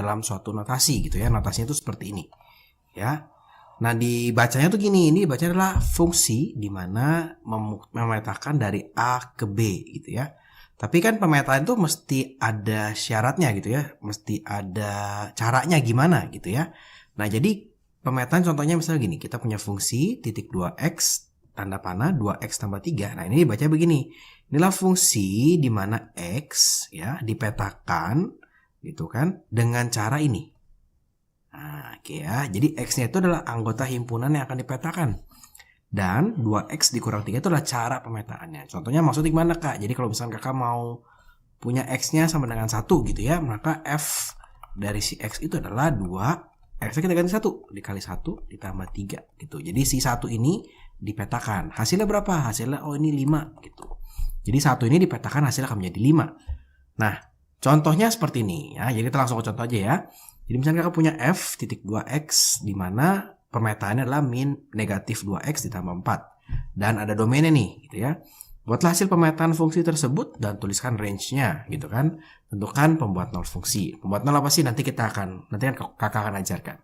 dalam suatu notasi gitu ya. Notasinya itu seperti ini ya. Nah, dibacanya tuh gini, ini dibacanya adalah fungsi di mana memetakan dari A ke B gitu ya. Tapi kan pemetaan itu mesti ada syaratnya gitu ya, mesti ada caranya gimana gitu ya. Nah, jadi pemetaan contohnya misalnya gini, kita punya fungsi titik 2x tanda panah 2x tambah 3. Nah, ini dibaca begini. Inilah fungsi di mana x ya dipetakan gitu kan dengan cara ini. Nah, oke ya. Jadi X-nya itu adalah anggota himpunan yang akan dipetakan. Dan 2X dikurang 3 itu adalah cara pemetaannya. Contohnya maksudnya gimana, Kak? Jadi kalau misalkan Kakak mau punya X-nya sama dengan 1 gitu ya, maka F dari si X itu adalah 2. X-nya kita ganti 1. Dikali 1 ditambah 3 gitu. Jadi si 1 ini dipetakan. Hasilnya berapa? Hasilnya, oh ini 5 gitu. Jadi 1 ini dipetakan hasilnya akan menjadi 5. Nah, contohnya seperti ini ya. Jadi kita langsung ke contoh aja ya. Jadi misalnya kakak punya f titik 2x di mana pemetaannya adalah min negatif 2x ditambah 4. Dan ada domainnya nih gitu ya. Buatlah hasil pemetaan fungsi tersebut dan tuliskan range-nya gitu kan. Tentukan pembuat nol fungsi. Pembuat nol apa sih? Nanti kan kakak akan ajarkan.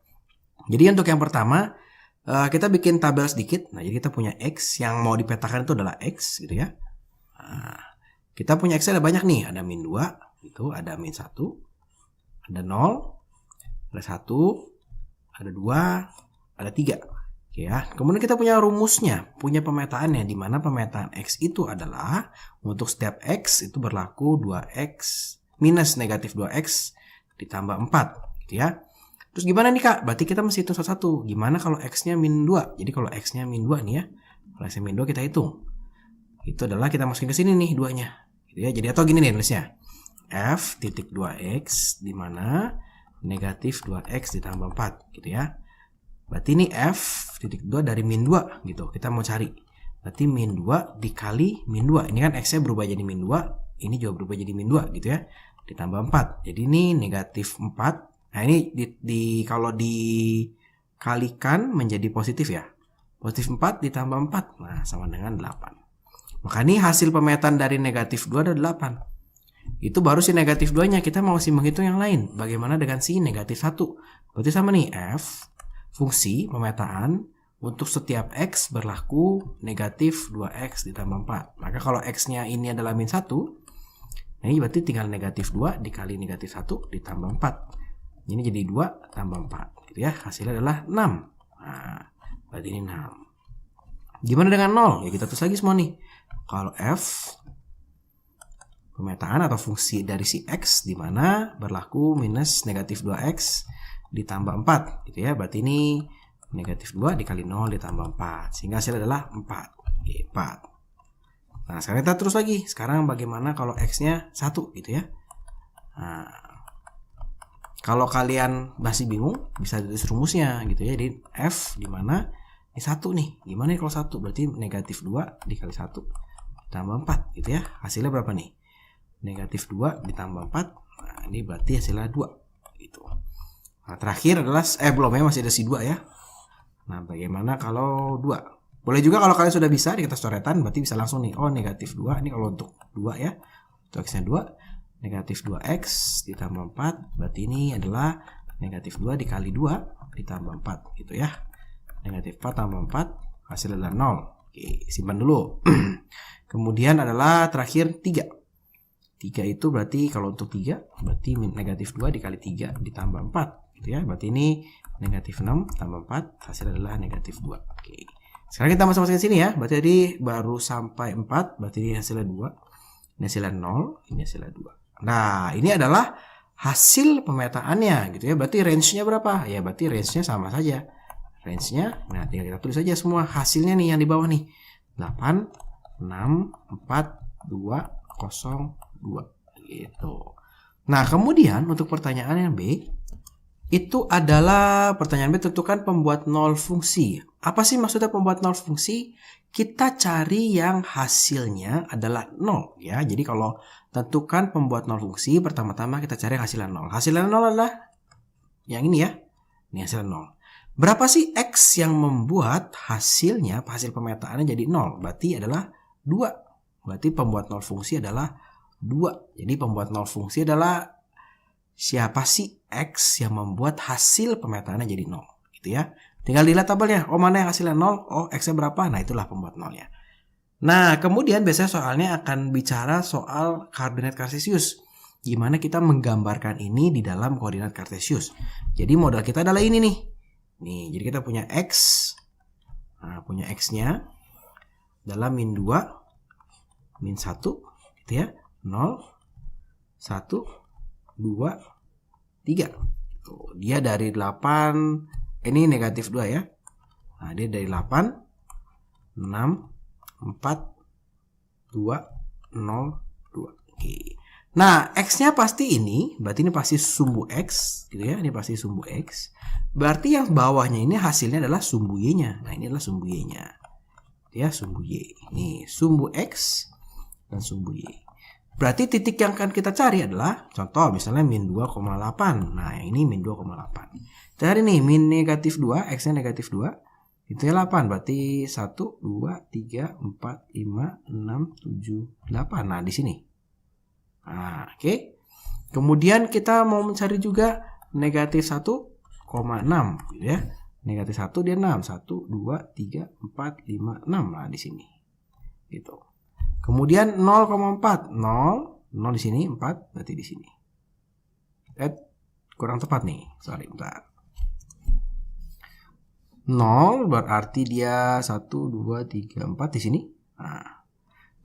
Jadi untuk yang pertama kita bikin tabel sedikit. Nah, jadi kita punya x yang mau dipetakan itu adalah x gitu ya. Nah, kita punya x ada banyak nih. Ada min 2 gitu, ada min 1, ada 0, ada 1, ada 2, ada 3. Oke ya. Kemudian kita punya rumusnya, punya pemetaannya, di mana pemetaan X itu adalah untuk setiap X itu berlaku 2X minus negatif 2X ditambah 4 gitu ya. Terus gimana nih Kak? Berarti kita mesti hitung satu-satu. Gimana kalau X-nya min 2? Jadi kalau X-nya min 2 nih ya. Kalau X-nya min 2 kita hitung. Itu adalah kita masukin ke sini nih 2-nya. Gitu ya. Jadi atau gini nih nulisnya. F titik 2X di mana negatif 2x ditambah 4 gitu ya. Berarti ini f titik 2 dari min 2 gitu. Kita mau cari. Berarti min 2 dikali min 2. Ini kan x-nya berubah jadi min 2. Ini juga berubah jadi min 2 gitu ya. Ditambah 4. Jadi ini negatif 4. Nah ini kalau dikalikan menjadi positif ya. Positif 4 ditambah 4. Nah sama dengan 8. Maka ini hasil pemetaan dari negatif 2 adalah 8. Itu baru si negatif 2-nya. Kita mau menghitung yang lain. Bagaimana dengan si negatif 1? Berarti sama nih. F fungsi pemetaan untuk setiap X berlaku negatif 2X ditambah 4. Maka kalau X-nya ini adalah min 1, ini berarti tinggal negatif 2 dikali negatif 1 ditambah 4. Ini jadi 2 tambah 4. Gitu ya. Hasilnya adalah 6. Nah, berarti ini 6. Gimana dengan 0? Ya kita tulis lagi semua nih. Kalau F pemetaan atau fungsi dari si X di mana berlaku minus negatif 2X ditambah 4 gitu ya. Berarti ini negatif 2 dikali 0 ditambah 4 sehingga hasilnya adalah 4. Oke, 4. Nah sekarang kita terus lagi. Sekarang bagaimana kalau X-nya 1 gitu ya. Nah, kalau kalian masih bingung bisa tulis rumusnya gitu ya. Jadi F di mana ini 1 nih. Gimana nih kalau 1? Berarti negatif 2 dikali 1 ditambah 4 gitu ya. Hasilnya berapa nih? Negatif 2 ditambah 4. Nah ini berarti hasilnya 2 gitu. Nah terakhir adalah belum ya, masih ada si 2 ya. Nah bagaimana kalau 2? Boleh juga kalau kalian sudah bisa di atas coretan, berarti bisa langsung nih. Oh negatif 2, ini kalau untuk 2 ya. Untuk X nya 2, negatif 2X ditambah 4. Berarti ini adalah negatif 2 dikali 2 ditambah 4 gitu ya. Negatif 4 tambah 4 hasilnya adalah 0. Oke, simpan dulu. Kemudian adalah terakhir 3. 3 itu berarti kalau untuk 3 berarti negatif 2 dikali 3 ditambah 4 gitu ya. Berarti ini negatif 6 tambah 4 hasilnya adalah negatif 2. Oke. Sekarang kita masuk-masukin sini ya. Berarti tadi baru sampai 4, berarti ini hasilnya 2. Ini hasilnya 0, ini hasilnya 2. Nah, ini adalah hasil pemetaannya gitu ya. Berarti range-nya berapa? Ya berarti range-nya sama saja. Range-nya, nah tinggal kita tulis aja semua hasilnya nih yang di bawah nih. 8, 6, 4, 2, 0, 2 gitu. Nah kemudian untuk pertanyaan yang B itu adalah pertanyaan B, tentukan pembuat nol fungsi. Apa sih maksudnya pembuat nol fungsi? Kita cari yang hasilnya adalah 0 ya. Jadi kalau tentukan pembuat nol fungsi, pertama-tama kita cari hasilnya 0. Hasilnya 0 adalah yang ini ya. Ini hasilnya 0. Berapa sih X yang membuat hasilnya, hasil pemetaannya jadi 0? Berarti adalah 2. Berarti pembuat nol fungsi adalah 2. Jadi pembuat nol fungsi adalah siapa sih X yang membuat hasil pemetaannya jadi 0 gitu ya. Tinggal dilihat tabelnya, oh mana yang hasilnya 0, oh X-nya berapa, nah itulah pembuat 0-nya. Nah kemudian biasanya soalnya akan bicara soal koordinat kartesius. Gimana kita menggambarkan ini di dalam koordinat kartesius. Jadi modal kita adalah ini nih. Nih, jadi kita punya X. Nah, punya X-nya dalam min 2, min 1 gitu ya. 0, 1, 2, 3. Tuh, dia dari 8, ini negatif 2 ya. Nah, dia dari 8, 6, 4, 2, 0, 2. Oke. Nah, X-nya pasti ini, berarti ini pasti sumbu X, gitu ya. Ini pasti sumbu X. Berarti yang bawahnya ini hasilnya adalah sumbu Y-nya. Nah, ini adalah sumbu Y-nya. Ya, sumbu Y. Ini sumbu X dan sumbu Y. Berarti titik yang akan kita cari adalah, contoh misalnya min 2,8. Nah, ini min 2,8. Cari nih, min negatif 2, X-nya negatif 2. Itu ya 8, berarti 1, 2, 3, 4, 5, 6, 7, 8. Nah, di sini. Nah, oke. Kemudian kita mau mencari juga negatif 1,6 gitu ya. Negatif 1 dia 6. 1, 2, 3, 4, 5, 6. Nah, di sini. Gitu. Kemudian 0,4. 0 di sini, 4 berarti di sini. Kurang tepat nih. Sorry, bentar. 0 berarti dia 1, 2, 3, 4 di sini. Nah.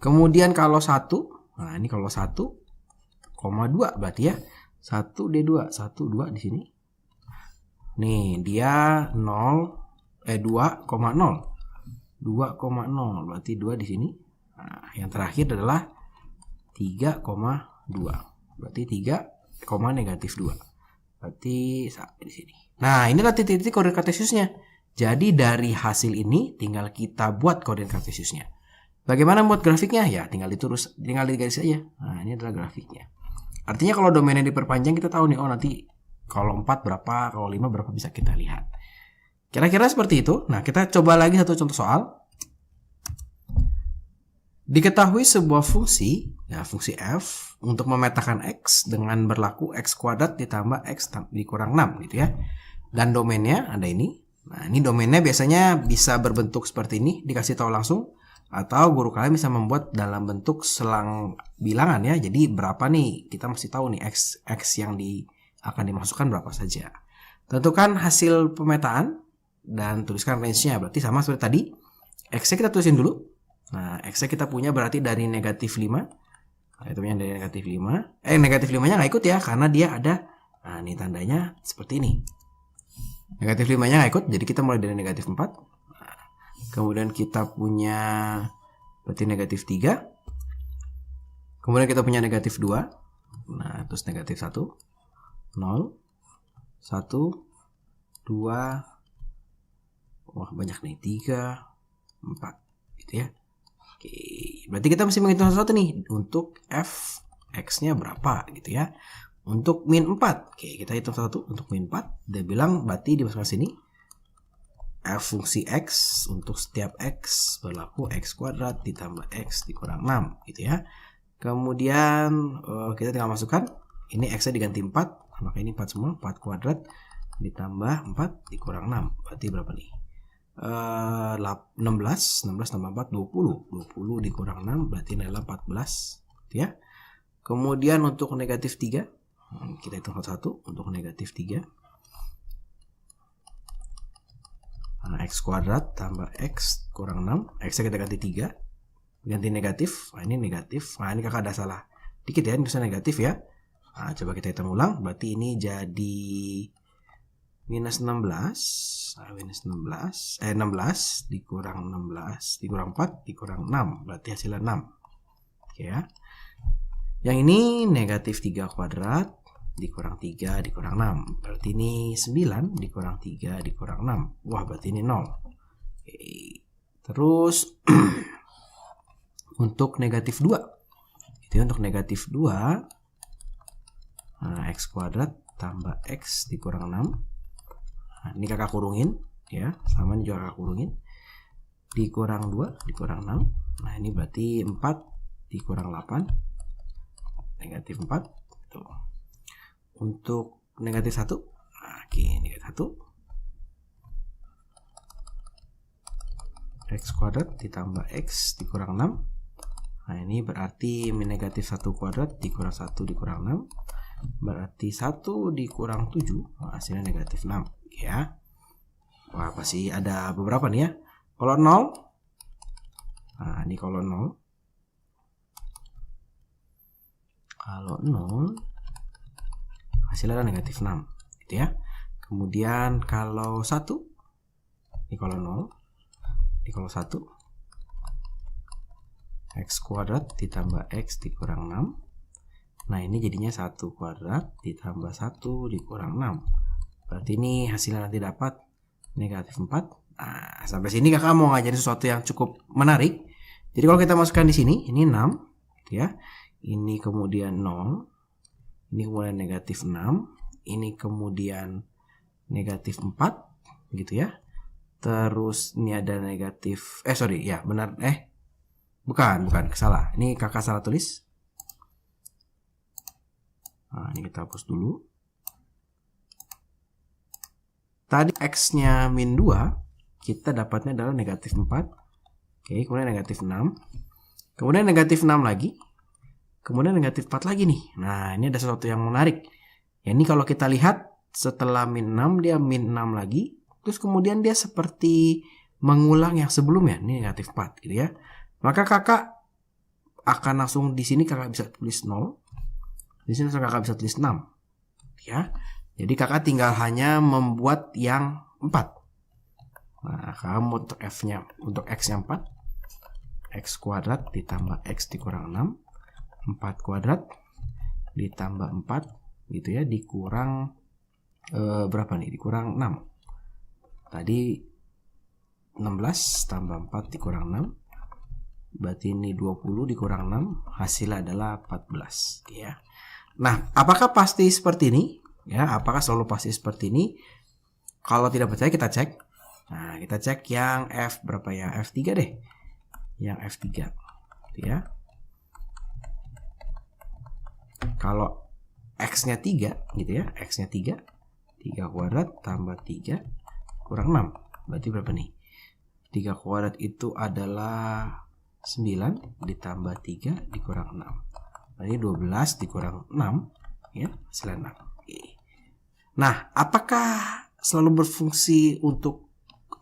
Kemudian kalau 1, nah ini kalau 1,2 berarti ya 1 D2 1 2 di sini. Nih dia 2,0 berarti 2 di sini. Nah, yang terakhir adalah 3,2 berarti 3, negatif 2 berarti di sini. Nah inilah titik-titik koordinat kartesiusnya. Jadi dari hasil ini tinggal kita buat koordinat kartesiusnya. Bagaimana membuat grafiknya? Ya tinggal digaris aja. Nah ini adalah grafiknya. Artinya kalau domainnya diperpanjang kita tahu nih, oh nanti kalau 4 berapa, kalau 5 berapa bisa kita lihat. Kira-kira seperti itu. Nah kita coba lagi satu contoh soal. Diketahui sebuah fungsi, ya fungsi f untuk memetakan x dengan berlaku x kuadrat ditambah x dikurang 6 gitu ya. Dan domainnya ada ini. Nah ini domainnya biasanya bisa berbentuk seperti ini, dikasih tahu langsung. Atau guru kalian bisa membuat dalam bentuk selang bilangan ya. Jadi berapa nih, kita mesti tahu nih X yang akan dimasukkan berapa saja. Tentukan hasil pemetaan dan tuliskan range-nya. Berarti sama seperti tadi. X-nya kita tulisin dulu. Nah X-nya kita punya berarti dari negatif 5. Nah itu punya dari negatif 5. Negatif 5-nya nggak ikut ya, karena dia ada. Nah ini tandanya seperti ini. Negatif 5-nya nggak ikut, jadi kita mulai dari negatif 4. Kemudian kita punya berarti negatif 3. Kemudian kita punya negatif 2. Nah, terus negatif 1. 0. 1. 2. Wah, banyak nih. 3. 4. Gitu ya. Oke. Berarti kita mesti menghitung sesuatu nih. Untuk f, x-nya berapa gitu ya. Untuk min 4. Oke, kita hitung satu. Untuk min 4. Dia bilang berarti dimasukkan sini. F fungsi X untuk setiap X berlaku X kuadrat ditambah X dikurang 6 gitu ya. Kemudian kita tinggal masukkan. Ini X-nya diganti 4. Maka ini 4 semua. 4 kuadrat ditambah 4 dikurang 6. Berarti berapa nih? 16 tambah 4 20. 20 dikurang 6 berarti ini adalah 14 gitu ya. Kemudian untuk negatif 3 kita hitung satu untuk negatif 3. X kuadrat tambah X kurang 6. X-nya kita ganti 3. Ganti negatif. Nah ini negatif. Nah ini kakak ada salah dikit ya. Ini bisa negatif ya. Nah coba kita hitung ulang. Berarti ini jadi minus 16. Nah, minus 16 dikurang 16 dikurang 4 dikurang 6. Berarti hasilnya 6. Oke ya. Yang ini negatif 3 kuadrat dikurang 3 dikurang 6. Berarti ini 9 dikurang 3 dikurang 6. Wah, berarti ini 0. Oke. Terus untuk negatif 2. Itu untuk negatif 2. Nah, X kuadrat tambah X dikurang 6. Nah, ini kakak kurungin ya. Sama ini juga kakak kurungin. Dikurang 2 dikurang 6. Nah, ini berarti 4 dikurang 8. Negatif 4. Tuh. Untuk negatif 1. Oke, negatif 1. X kuadrat ditambah X dikurang 6. Nah, ini berarti min negatif 1 kuadrat dikurang 1 dikurang 6. Berarti 1 dikurang 7. Hasilnya negatif 6. Ya. Wah, pasti ada beberapa nih ya. Kalau 0. Nah, ini kalau 0. Kalau 0. Hasilnya adalah negatif 6. Gitu ya. Kemudian kalau 1. Ini kalau 0. Ini kalau 1. X kuadrat ditambah X dikurang 6. Nah, ini jadinya 1 kuadrat ditambah 1 dikurang 6. Berarti ini hasilnya nanti dapat negatif 4. Nah, sampai sini kakak mau ngajarin sesuatu yang cukup menarik. Jadi kalau kita masukkan di sini, ini 6. Gitu ya. Ini kemudian 0. Ini kemudian negatif 6. Ini kemudian negatif 4. Gitu ya. Terus ini ada negatif, benar, bukan, salah. Ini kakak salah tulis. Nah, ini kita hapus dulu. Tadi X-nya min 2, kita dapatnya adalah negatif 4. Oke, kemudian negatif 6. Kemudian negatif 6 lagi. Kemudian negatif 4 lagi nih. Nah, ini ada sesuatu yang menarik. Ya, ini kalau kita lihat, setelah min 6, dia min 6 lagi. Terus kemudian dia seperti mengulang yang sebelumnya, ini negatif 4 gitu ya. Maka kakak akan langsung di sini kakak bisa tulis 0. Di sini kakak bisa tulis 6. Ya. Jadi kakak tinggal hanya membuat yang 4. Nah, kamu untuk F-nya, untuk X-nya 4. X kuadrat ditambah X dikurang 6. 4 kuadrat ditambah 4 gitu ya, dikurang berapa nih? Dikurang 6. Tadi 16 tambah 4 dikurang 6. Berarti ini 20 dikurang 6. Hasilnya adalah 14. Ya. Nah, apakah pasti seperti ini? Ya, apakah selalu pasti seperti ini? Kalau tidak percaya kita cek. Nah, kita cek yang F berapa ya? F3 deh. Yang F3. Ya. Kalau X-nya 3 gitu ya. X-nya 3. 3 kuadrat tambah 3 kurang 6. Berarti berapa nih? 3 kuadrat itu adalah 9 ditambah 3 dikurang 6. Berarti 12 dikurang 6 ya, hasilnya 6. Oke. Nah, apakah selalu berfungsi untuk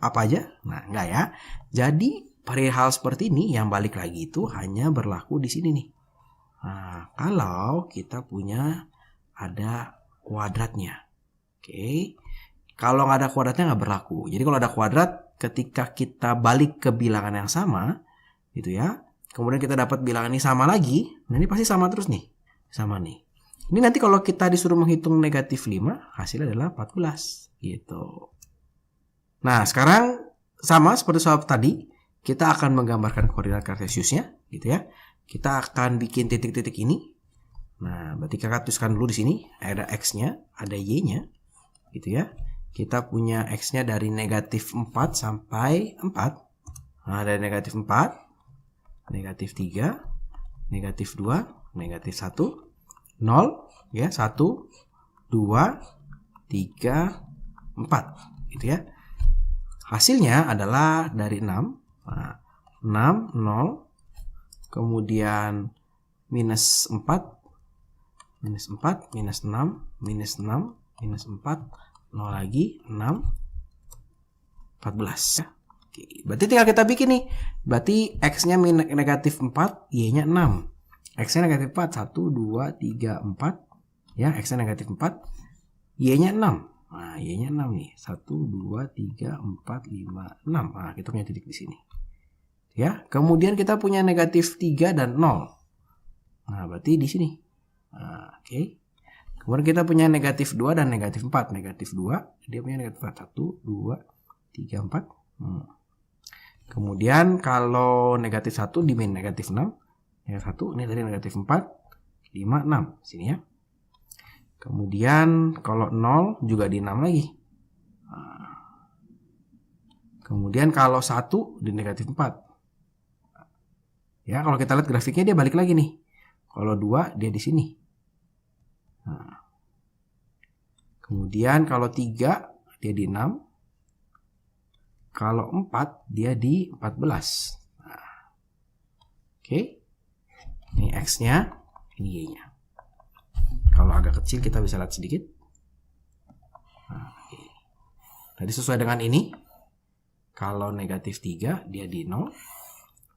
apa aja? Nah, enggak ya. Jadi, perihal seperti ini yang balik lagi itu hanya berlaku di sini nih. Nah, kalau kita punya ada kuadratnya. Oke. Kalau nggak ada kuadratnya nggak berlaku. Jadi kalau ada kuadrat, ketika kita balik ke bilangan yang sama, gitu ya. Kemudian kita dapat bilangan ini sama lagi. Nah, ini pasti sama terus nih. Sama nih. Ini nanti kalau kita disuruh menghitung negatif 5, hasilnya adalah 14. Gitu. Nah, sekarang sama seperti soal tadi, kita akan menggambarkan koordinat kartesiusnya. Gitu ya. Kita akan bikin titik-titik ini. Nah, berarti kakak tuliskan dulu di sini. Ada X-nya, ada Y-nya. Gitu ya. Kita punya X-nya dari negatif 4 sampai 4. Nah, dari negatif 4, negatif 3, negatif 2, negatif 1, 0, ya, 1, 2, 3, 4. Gitu ya. Hasilnya adalah dari 6. Nah, 6, 0, kemudian minus 4, minus 4, minus 6, minus 6, minus 4, 0 lagi, 6, 14 ya. Oke, berarti tinggal kita bikin nih. Berarti X-nya negatif 4, Y-nya 6. X-nya negatif 4, 1, 2, 3, 4. Ya, X-nya negatif 4, Y-nya 6. Nah, Y-nya 6 nih. 1, 2, 3, 4, 5, 6. Nah, kita punya titik di sini. Ya, kemudian kita punya negatif 3 dan 0. Nah, berarti di sini. Nah, oke. Kemudian kita punya negatif 2 dan negatif 4. Negatif 2, dia punya negatif 4. 1, 2, 3, 4. Kemudian kalau negatif 1 di min negatif 6. Negatif 1, ini dari negatif 4, 5, 6. Sini ya. Kemudian kalau 0 juga di 6 lagi. Kemudian kalau 1 di negatif 4. Ya, kalau kita lihat grafiknya dia balik lagi nih. Kalau 2 dia di sini. Nah, Kemudian kalau 3 dia di 6. Kalau 4 dia di 14. Nah, oke. Ini X-nya, ini Y-nya. Kalau agak kecil kita bisa lihat sedikit. Nah, oke. Tadi sesuai dengan ini. Kalau negatif 3 dia di 0.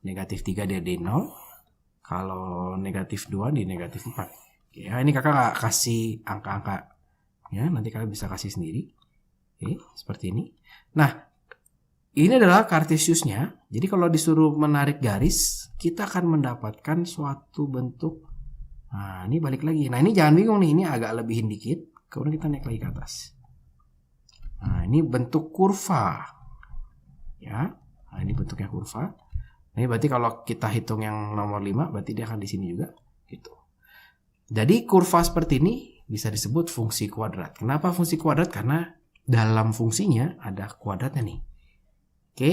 Negatif 3 dia di 0. Kalau negatif 2 di negatif 4. Ya, ini kakak nggak kasih angka-angka. Ya, nanti kalian bisa kasih sendiri. Oke, seperti ini. Nah, ini adalah Cartesiusnya. Jadi kalau disuruh menarik garis, kita akan mendapatkan suatu bentuk. Nah, ini balik lagi. Nah, ini jangan bingung nih. Ini agak lebihin dikit. Kemudian kita naik lagi ke atas. Nah, ini bentuk kurva. Ya, nah, ini bentuknya kurva. Nah, ini berarti kalau kita hitung yang nomor 5, berarti dia akan di sini juga. Gitu. Jadi kurva seperti ini bisa disebut fungsi kuadrat. Kenapa fungsi kuadrat? Karena dalam fungsinya ada kuadratnya nih. Oke,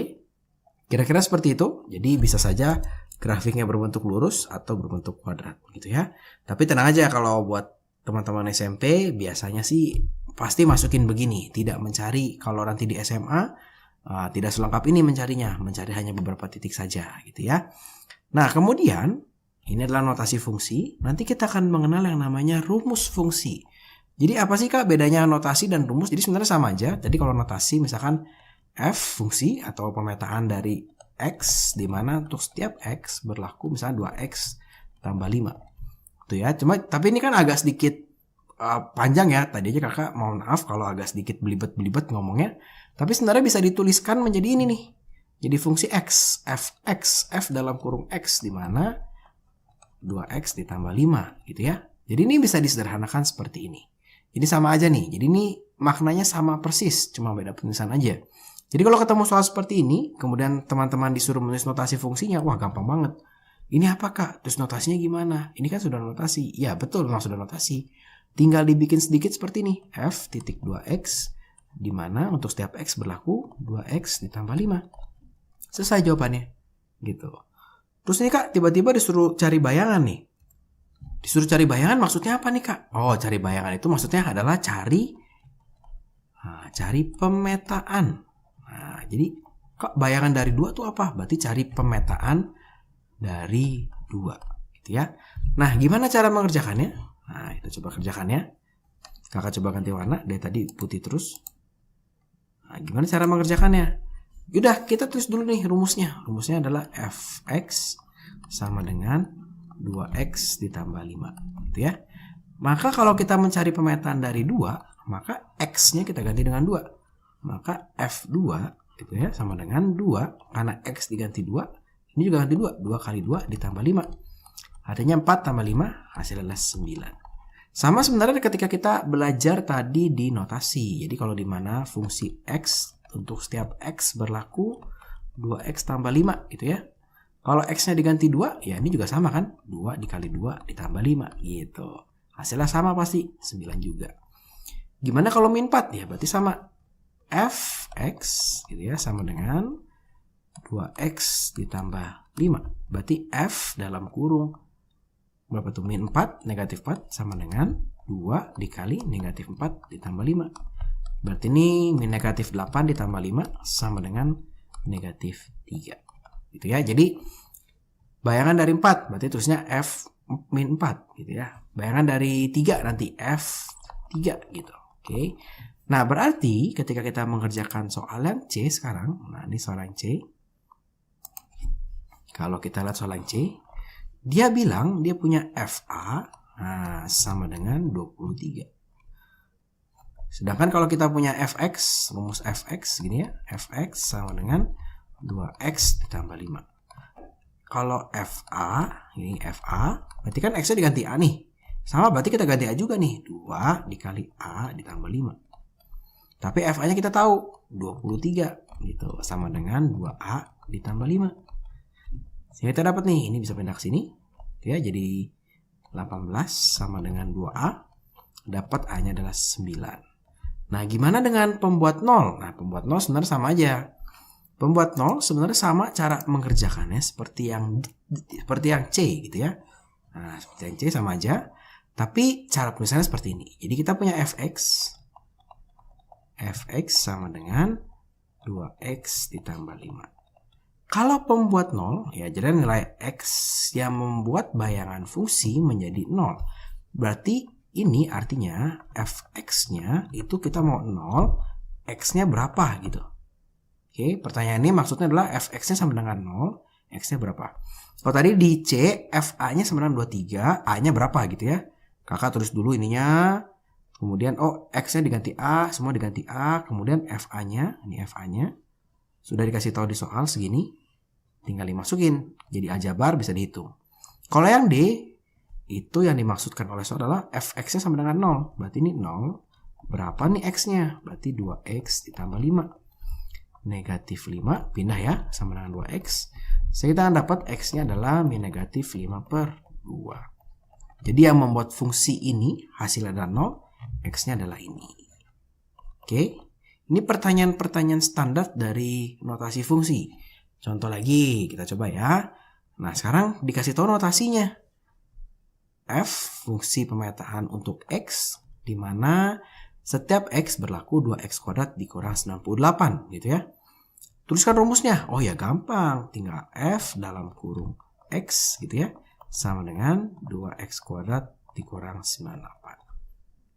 kira-kira seperti itu. Jadi bisa saja grafiknya berbentuk lurus atau berbentuk kuadrat, gitu ya. Tapi tenang aja, kalau buat teman-teman SMP biasanya sih pasti masukin begini, tidak mencari. Kalau nanti di SMA tidak selengkap ini mencarinya, mencari hanya beberapa titik saja, gitu ya. Nah, kemudian ini adalah notasi fungsi. Nanti kita akan mengenal yang namanya rumus fungsi. Jadi apa sih Kak bedanya notasi dan rumus? Jadi sebenarnya sama aja. Jadi kalau notasi misalkan F fungsi atau pemetaan dari X, di mana untuk setiap X berlaku misalnya 2X tambah 5. Itu ya. Cuma tapi ini kan agak sedikit panjang ya. Tadi aja kakak mohon maaf kalau agak sedikit belibet-belibet ngomongnya. Tapi sebenarnya bisa dituliskan menjadi ini nih. Jadi fungsi X, Fx, F dalam kurung X, di mana 2X ditambah 5 gitu ya. Jadi ini bisa disederhanakan seperti ini. Jadi sama aja nih. Jadi ini maknanya sama persis, cuma beda penulisan aja. Jadi kalau ketemu soal seperti ini, kemudian teman-teman disuruh menulis notasi fungsinya, wah gampang banget. Ini apa Kak? Terus notasinya gimana? Ini kan sudah notasi. Ya betul, memang sudah notasi. Tinggal dibikin sedikit seperti ini. F titik 2X, di mana untuk setiap X berlaku 2X ditambah 5. Selesai jawabannya. Gitu. Terus ini Kak, tiba-tiba disuruh cari bayangan nih. Disuruh cari bayangan maksudnya apa nih Kak? Oh, cari bayangan itu maksudnya adalah cari pemetaan. Nah, jadi kok bayangan dari 2 tuh apa? Berarti cari pemetaan dari 2, gitu ya. Nah, gimana cara mengerjakannya? Nah, kita coba kerjakannya. Kakak coba ganti warna, dari tadi putih terus. Nah, gimana cara mengerjakannya? Yaudah, kita tulis dulu nih rumusnya. Rumusnya adalah Fx sama dengan 2X ditambah 5, gitu ya. Maka kalau kita mencari pemetaan dari 2, maka X-nya kita ganti dengan 2. Maka F2 gitu ya sama dengan 2, karena X diganti 2, ini juga ganti 2. 2 kali 2 ditambah 5. Artinya 4 tambah 5 hasilnya adalah 9. Sama sebenarnya ketika kita belajar tadi di notasi. Jadi kalau di mana fungsi X untuk setiap X berlaku 2X tambah 5 gitu ya. Kalau X-nya diganti 2, ya ini juga sama kan? 2 dikali 2 ditambah 5 gitu. Hasilnya sama pasti, 9 juga. Gimana kalau min 4? Ya berarti sama. Fx gitu ya sama dengan 2X ditambah 5. Berarti F dalam kurung berapa tuh? Min 4, negatif 4 sama dengan 2 dikali negatif 4 ditambah 5. Berarti ini min negatif 8 ditambah 5 sama dengan negatif 3. Gitu ya. Jadi bayangan dari 4 berarti terusnya F min 4 gitu ya. Bayangan dari 3 nanti F3 gitu. Oke. Nah, berarti ketika kita mengerjakan soal yang C sekarang, nah ini soal yang C. Kalau kita lihat soal yang C, dia bilang dia punya FA sama dengan 23. Sedangkan kalau kita punya Fx, rumus Fx gini ya, Fx sama dengan 2X ditambah 5. Kalau FA, ini FA, berarti kan X-nya diganti A nih. Sama berarti kita ganti A juga nih, 2 dikali A ditambah 5. Tapi FA-nya kita tahu 23 gitu sama dengan 2A ditambah 5. Sehingga kita dapat nih, ini bisa pindah ke sini. Ya, jadi 18 sama dengan 2A. Dapat A-nya adalah 9. Nah, gimana dengan pembuat 0? Nah, pembuat 0 sebenarnya sama aja. Pembuat 0 sebenarnya sama cara mengerjakannya seperti yang C gitu ya. Nah, seperti yang C sama aja. Tapi cara penulisannya seperti ini. Jadi kita punya Fx fx sama dengan 2x ditambah 5. Kalau pembuat 0, ya jadi nilai x yang membuat bayangan fungsi menjadi 0. Berarti ini artinya fx-nya itu kita mau 0, x-nya berapa gitu. Oke, pertanyaan ini maksudnya adalah fx-nya sama dengan 0, x-nya berapa. Kalau tadi di C, fa-nya sama dengan 23, a-nya berapa gitu ya. Kakak tulis dulu ininya. Kemudian x-nya diganti a, semua diganti a. Kemudian fa-nya, ini fa-nya. Sudah dikasih tahu di soal segini. Tinggal dimasukin. Jadi a jabar bisa dihitung. Kalau yang D, itu yang dimaksudkan oleh soal adalah fx-nya sama dengan 0. Berarti ini 0. Berapa nih x-nya? Berarti 2x ditambah 5. Negatif 5, pindah ya, sama dengan 2x. Sehingga kita akan dapat x-nya adalah negatif 5/2. Jadi yang membuat fungsi ini hasilnya adalah 0, x-nya adalah ini. Oke, ini pertanyaan-pertanyaan standar dari notasi fungsi. Contoh lagi, kita coba ya. Nah, sekarang dikasih tahu notasinya. F, fungsi pemetaan untuk x, di mana setiap x berlaku 2x kuadrat dikurang 98, gitu ya. Tuliskan rumusnya. Oh ya, gampang. Tinggal f dalam kurung x, gitu ya, sama dengan 2x kuadrat dikurang 98.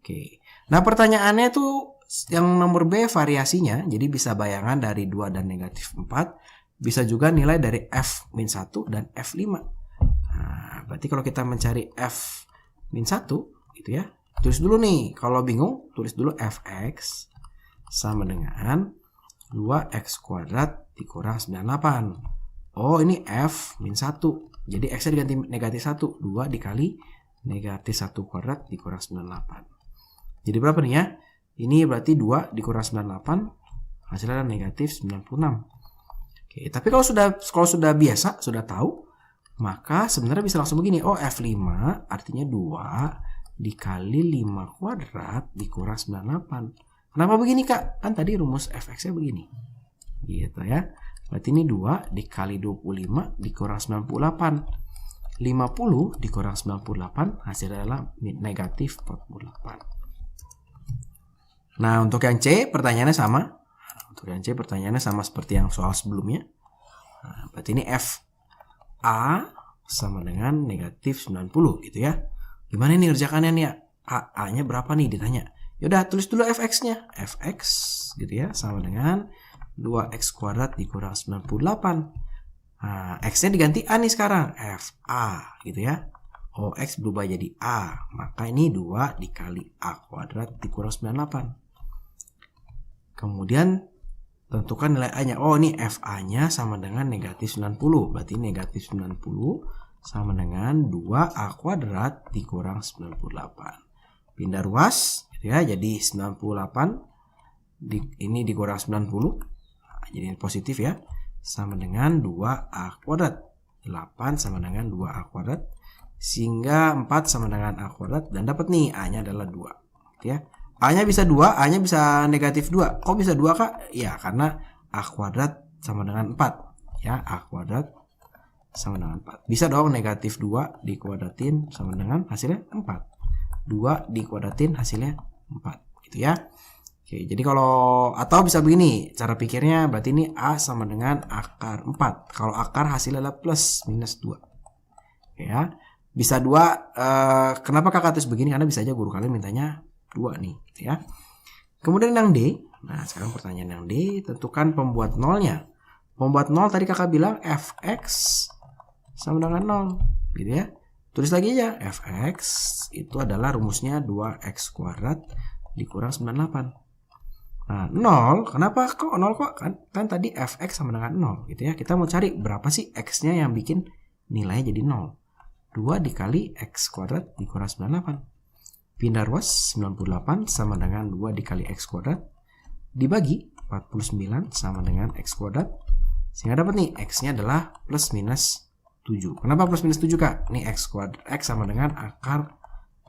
Oke. Nah, pertanyaannya tuh yang nomor B variasinya. Jadi bisa bayangan dari 2 dan negatif 4. Bisa juga nilai dari f-1 dan f5. Nah, berarti kalau kita mencari f-1 gitu ya, tulis dulu nih. Kalau bingung, tulis dulu fx sama dengan 2x kuadrat dikurang 98. Oh, ini f-1. Jadi x-nya diganti negatif 1. 2 dikali negatif 1 kuadrat dikurang 98. Jadi berapa nih ya? Ini berarti 2 dikurang 98. Hasilnya negatif 96. Oke, tapi kalau sudah biasa, sudah tahu, maka sebenarnya bisa langsung begini. Oh, f5 artinya 2 dikali 5 kuadrat dikurang 98. Kenapa begini, Kak? Kan tadi rumus fx-nya begini. Gitu ya. Berarti ini 2 dikali 25 dikurang 98. 50 dikurang 98 hasilnya adalah negatif 48. Nah, untuk yang C pertanyaannya sama. Untuk yang C pertanyaannya sama seperti yang soal sebelumnya. Nah, berarti ini f a sama dengan negatif 90 gitu ya. Gimana nih kerjakannya nih ya? A-nya berapa nih ditanya. Yaudah, tulis dulu fx-nya. Fx gitu ya, sama dengan 2x kuadrat dikurang 98. Nah, x-nya diganti a nih sekarang. Fa gitu ya. Oh, x berubah jadi a. Maka ini 2 dikali a kuadrat dikurang 98. Kemudian tentukan nilai a-nya. Oh, ini fa-nya sama dengan negatif 90. Berarti negatif 90 sama dengan 2a kuadrat dikurang 98. Pindah ruas gitu ya. Jadi 98 ini dikurang 90. Nah, jadi positif ya. Sama dengan 2a kuadrat. 8 sama dengan 2a kuadrat. Sehingga 4 sama dengan a kuadrat. Dan dapat nih a-nya adalah 2 gitu ya. A-nya bisa 2, A-nya bisa negatif 2. Kok bisa 2, Kak? Ya, karena A kuadrat sama dengan 4. Ya, A kuadrat sama dengan 4. Bisa dong negatif 2 dikuadratin sama dengan hasilnya 4. 2 dikuadratin hasilnya 4. Gitu ya. Oke, jadi kalau, atau bisa begini. Cara pikirnya berarti ini A sama dengan akar 4. Kalau akar hasilnya adalah plus minus 2. Oke ya. Bisa 2. Kenapa Kakak tulis begini? Karena bisa aja guru kalian mintanya 2 nih gitu ya. Kemudian yang D. Nah, sekarang pertanyaan yang D, tentukan pembuat nolnya. Pembuat nol tadi Kakak bilang fx sama dengan 0 gitu ya. Tulis lagi aja, fx itu adalah rumusnya 2x kuadrat dikurang 98. Nah, 0, kenapa kok 0 kok? Kan tadi fx sama dengan 0 gitu ya. Kita mau cari berapa sih x-nya yang bikin nilainya jadi 0. 2 dikali x kuadrat dikurang 98. Pindah ruas 98 sama dengan 2 dikali x kuadrat dibagi 49 sama dengan x kuadrat. Sehingga dapat nih x-nya adalah plus minus 7. Kenapa plus minus 7, Kak? Ini x kuadrat, x sama dengan akar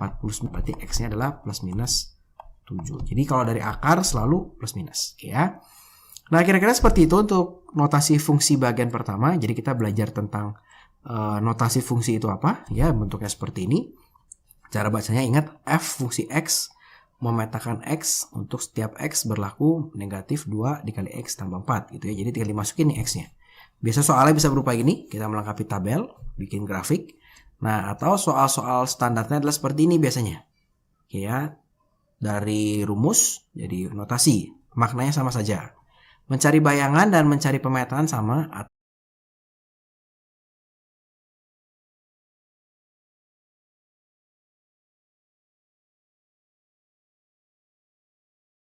49. Berarti x-nya adalah plus minus 7. Jadi kalau dari akar selalu plus minus. Oke ya. Nah, kira-kira seperti itu untuk notasi fungsi bagian pertama. Jadi kita belajar tentang notasi fungsi itu apa. Ya, bentuknya seperti ini. Cara bacanya ingat f fungsi x memetakan X untuk setiap X berlaku negatif 2 dikali X tambah 4 gitu ya. Jadi tinggal dimasukin nih X-nya. Biasa soalnya bisa berupa gini, kita melengkapi tabel, bikin grafik. Nah, atau soal-soal standarnya adalah seperti ini biasanya. Ya, dari rumus jadi notasi, maknanya sama saja. Mencari bayangan dan mencari pemetaan sama